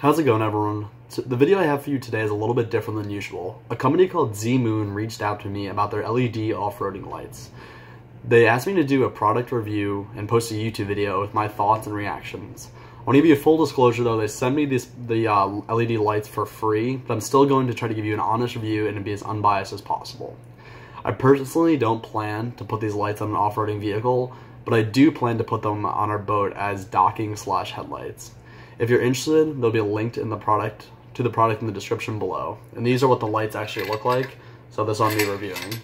How's it going, everyone? So the video I have for you today is a little bit different than usual. A company called Zmoon reached out to me about their LED off-roading lights. They asked me to do a product review and post a YouTube video with my thoughts and reactions. I want to give you a full disclosure though, they sent me the LED lights for free, but I'm still going to try to give you an honest review and to be as unbiased as possible. I personally don't plan to put these lights on an off-roading vehicle, but I do plan to put them on our boat as docking/headlights. If you're interested, there'll be a link to the product in the description below. And these are what the lights actually look like, so this on me reviewing.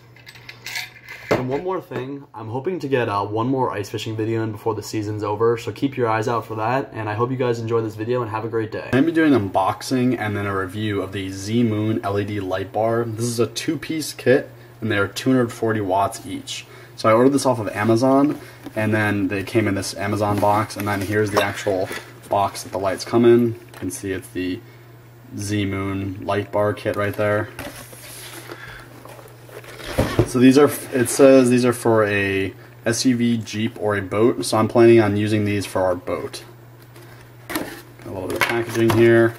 And one more thing, I'm hoping to get one more ice fishing video in before the season's over, so keep your eyes out for that, and I hope you guys enjoy this video and have a great day. I'm going to be doing an unboxing and then a review of the Zmoon LED light bar. This is a two-piece kit, and they're 240 watts each. So I ordered this off of Amazon, and then they came in this Amazon box, and then here's the actual box that the lights come in. You can see it's the Zmoon light bar kit right there. So these are, it says these are for a SUV, Jeep, or a boat, so I'm planning on using these for our boat. Got a little bit of packaging here.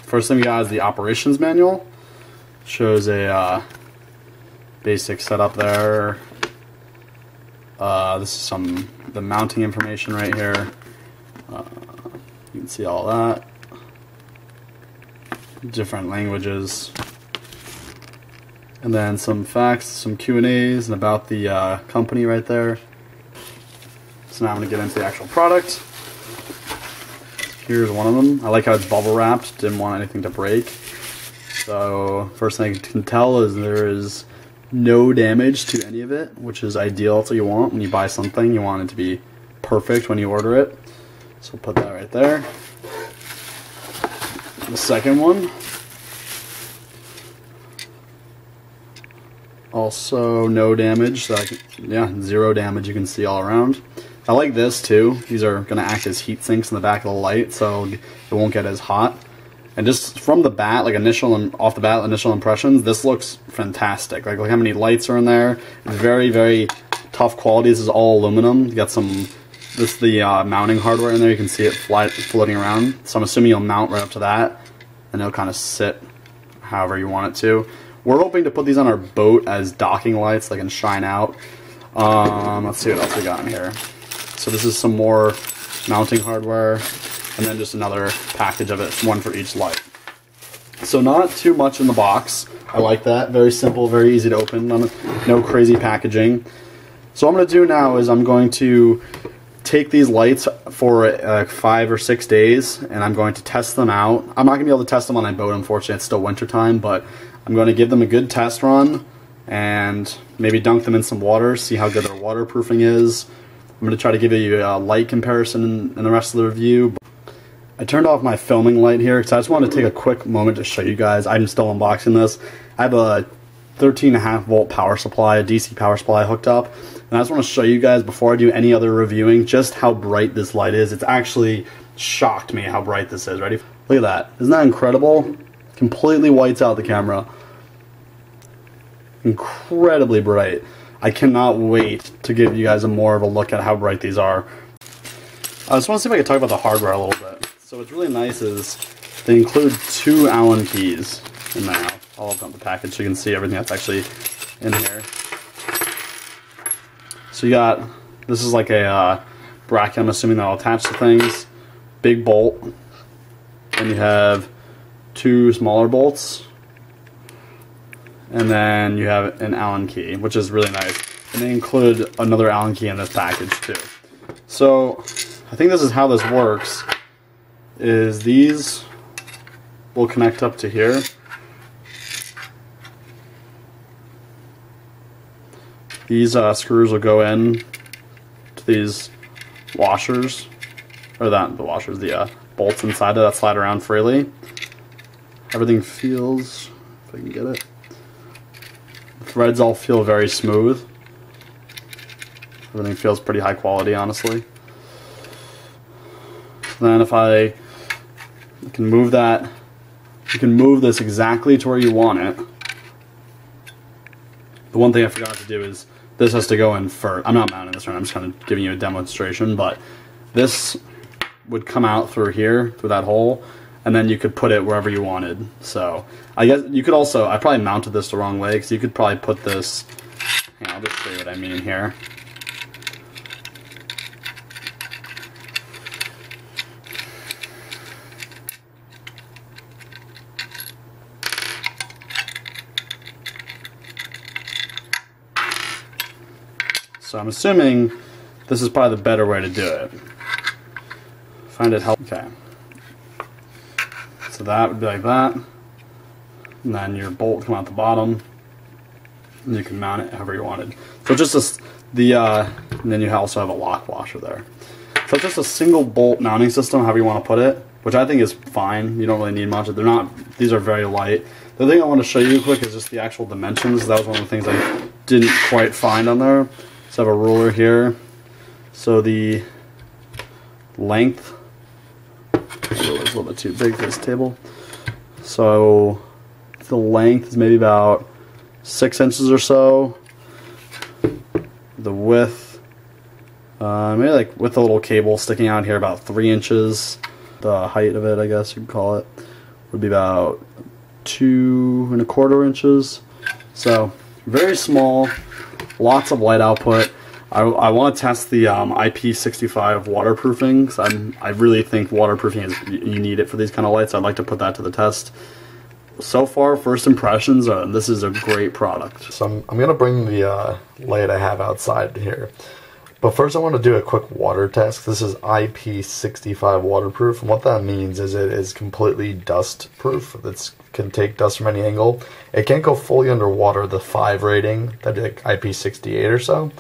First thing we got is the operations manual. Shows a basic setup there. This is the mounting information right here. You can see all that. Different languages. And then some facts, some Q&As, and about the company right there. So now I'm going to get into the actual product. Here's one of them. I like how it's bubble wrapped. Didn't want anything to break. So first thing I can tell is there is no damage to any of it, which is ideal. That's what you want when you buy something. You want it to be perfect when you order it. So we'll put that right there. The second one, also no damage. So yeah, zero damage. You can see all around. I like this too. These are going to act as heat sinks in the back of the light, so it won't get as hot. And just from the bat, like off the bat, initial impressions, this looks fantastic. Like look how many lights are in there. It's very, very tough quality. This is all aluminum. You got the mounting hardware in there. You can see it floating around. So I'm assuming you'll mount right up to that, and it'll kind of sit however you want it to. We're hoping to put these on our boat as docking lights. They can shine out. Let's see what else we got in here. So this is some more mounting hardware. And then just another package of it, one for each light. So not too much in the box. I like that. Very simple, very easy to open. No crazy packaging. So what I'm going to do now is I'm going to take these lights for 5 or 6 days, and I'm going to test them out. I'm not going to be able to test them on my boat, unfortunately. It's still winter time, but I'm going to give them a good test run and maybe dunk them in some water, see how good their waterproofing is. I'm going to try to give you a light comparison in the rest of the review. I turned off my filming light here because I just wanted to take a quick moment to show you guys. I'm still unboxing this. I have a 13.5 volt power supply, a DC power supply hooked up, and I just want to show you guys before I do any other reviewing just how bright this light is. It's actually shocked me how bright this is. Ready? Look at that. Isn't that incredible? Completely whites out the camera. Incredibly bright. I cannot wait to give you guys more of a look at how bright these are. I just want to see if I can talk about the hardware a little bit. So what's really nice is they include 2 Allen keys in there. I'll open up the package so you can see everything that's actually in here. So you got, this is like a bracket, I'm assuming that'll attach to things. Big bolt. And you have 2 smaller bolts. And then you have an Allen key, which is really nice. And they include another Allen key in this package too. So I think this is how this works. Is these will connect up to here. These screws will go in to these washers, or the bolts inside that slide around freely. Everything feels, if I can get it, the threads all feel very smooth. Everything feels pretty high quality, honestly. Then if I can move that, you can move this exactly to where you want it. The one thing I forgot to do is this has to go in first. I'm not mounting this right now, I'm just kind of giving you a demonstration, but this would come out through here, through that hole, and then you could put it wherever you wanted. So I guess you could also, I probably mounted this the wrong way, because you could probably put this, I'll just show you what I mean here. So I'm assuming this is probably the better way to do it. Find it helpful. Okay. So that would be like that. And then your bolt would come out the bottom. And you can mount it however you wanted. So just and then you also have a lock washer there. So it's just a single bolt mounting system, however you want to put it, which I think is fine. You don't really need much. They're not, these are very light. The other thing I want to show you quick is just the actual dimensions. That was one of the things I didn't quite find on there. So I have a ruler here. So the length, the ruler's a little bit too big for this table. So the length is maybe about 6 inches or so. The width, maybe like with a little cable sticking out here, about 3 inches. The height of it, I guess you'd call it, would be about 2 1/4 inches. So very small. Lots of light output. I want to test the IP65 waterproofing, because I really think waterproofing is, you need it for these kind of lights. I'd like to put that to the test. So far, first impressions are this is a great product. So I'm going to bring the light I have outside here. But first I want to do a quick water test. This is IP65 waterproof, and what that means is it is completely dust proof. It can take dust from any angle. It can't go fully underwater, the 5 rating, that'd be like IP68 or so.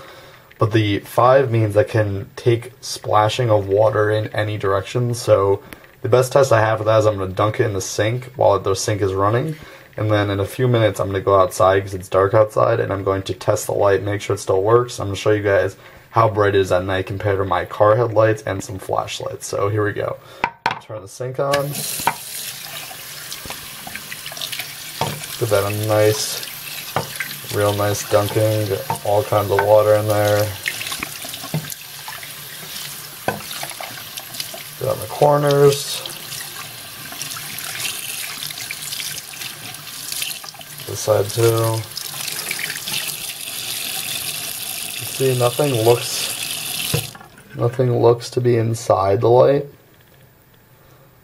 But the 5 means that can take splashing of water in any direction. So the best test I have for that is I'm going to dunk it in the sink while the sink is running. And then in a few minutes I'm going to go outside because it's dark outside, and I'm going to test the light, make sure it still works. I'm going to show you guys how bright it is at night compared to my car headlights and some flashlights. So here we go. Turn the sink on. Give that a nice, real nice dunking. Get all kinds of water in there. Get on the corners. This side too. See, nothing looks to be inside the light.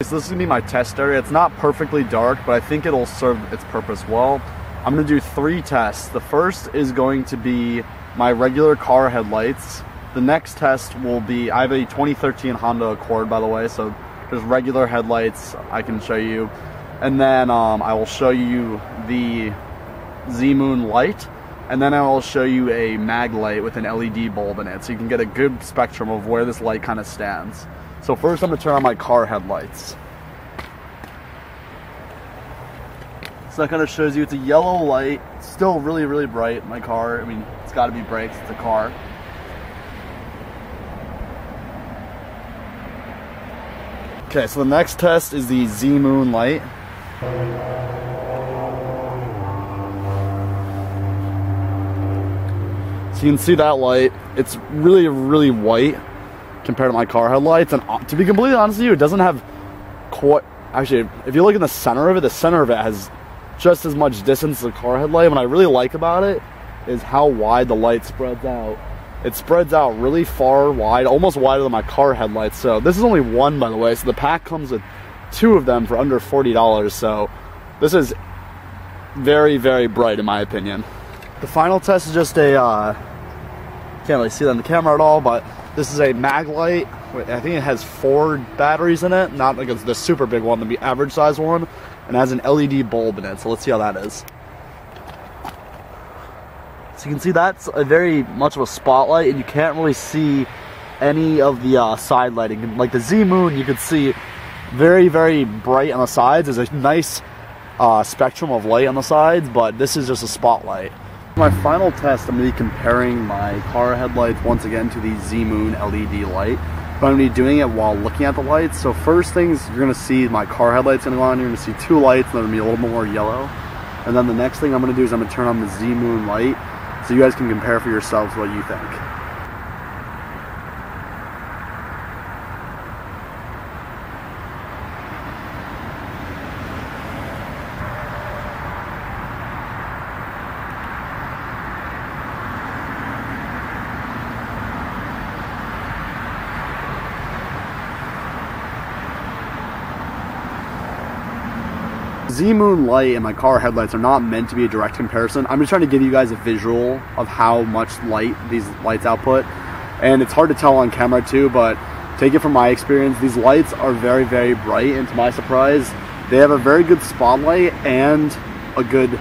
So this is gonna be my test area. It's not perfectly dark, but I think it'll serve its purpose well. I'm gonna do 3 tests. The first is going to be my regular car headlights. The next test will be, I have a 2013 Honda Accord, by the way, so there's regular headlights I can show you. And then I will show you the Zmoon light. And then I will show you a mag light with an LED bulb in it, so you can get a good spectrum of where this light kind of stands. So first I'm going to turn on my car headlights. So that kind of shows you it's a yellow light, still really, really bright. My car, I mean, it's got to be bright 'cause it's a car. Okay, so the next test is the Zmoon light. So you can see that light. It's really, really white compared to my car headlights. And to be completely honest with you, it doesn't have quite... Actually, if you look in the center of it has just as much distance as a car headlight. What I really like about it is how wide the light spreads out. It spreads out really far wide, almost wider than my car headlights. So this is only one, by the way. So the pack comes with 2 of them for under $40. So this is very, very bright in my opinion. The final test is just a... can't really see that on the camera at all, but this is a mag light. I think it has 4 batteries in it, not like it's the super big one, the average size one, and it has an LED bulb in it. So let's see how that is. So you can see that's a very much of a spotlight, and you can't really see any of the side lighting. Like the Zmoon, you can see very, very bright on the sides. There's a nice spectrum of light on the sides, but this is just a spotlight. My final test, I'm going to be comparing my car headlights once again to the Zmoon LED light. But I'm going to be doing it while looking at the lights. So first things, you're going to see my car headlights going to go on. You're going to see 2 lights, and they're going to be a little bit more yellow. And then the next thing I'm going to do is I'm going to turn on the Zmoon light, so you guys can compare for yourselves what you think. Zmoon light and my car headlights are not meant to be a direct comparison. I'm just trying to give you guys a visual of how much light these lights output. And it's hard to tell on camera too, but take it from my experience, these lights are very, very bright, and to my surprise, they have a very good spotlight and a good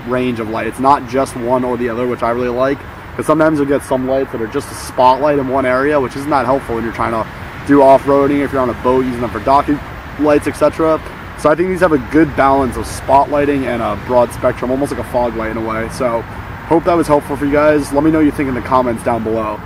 range of light. It's not just one or the other, which I really like, because sometimes you'll get some lights that are just a spotlight in one area, which isn't that helpful when you're trying to do off-roading, if you're on a boat using them for docking lights, etc. So I think these have a good balance of spotlighting and a broad spectrum, almost like a fog light in a way. So hope that was helpful for you guys. Let me know what you think in the comments down below.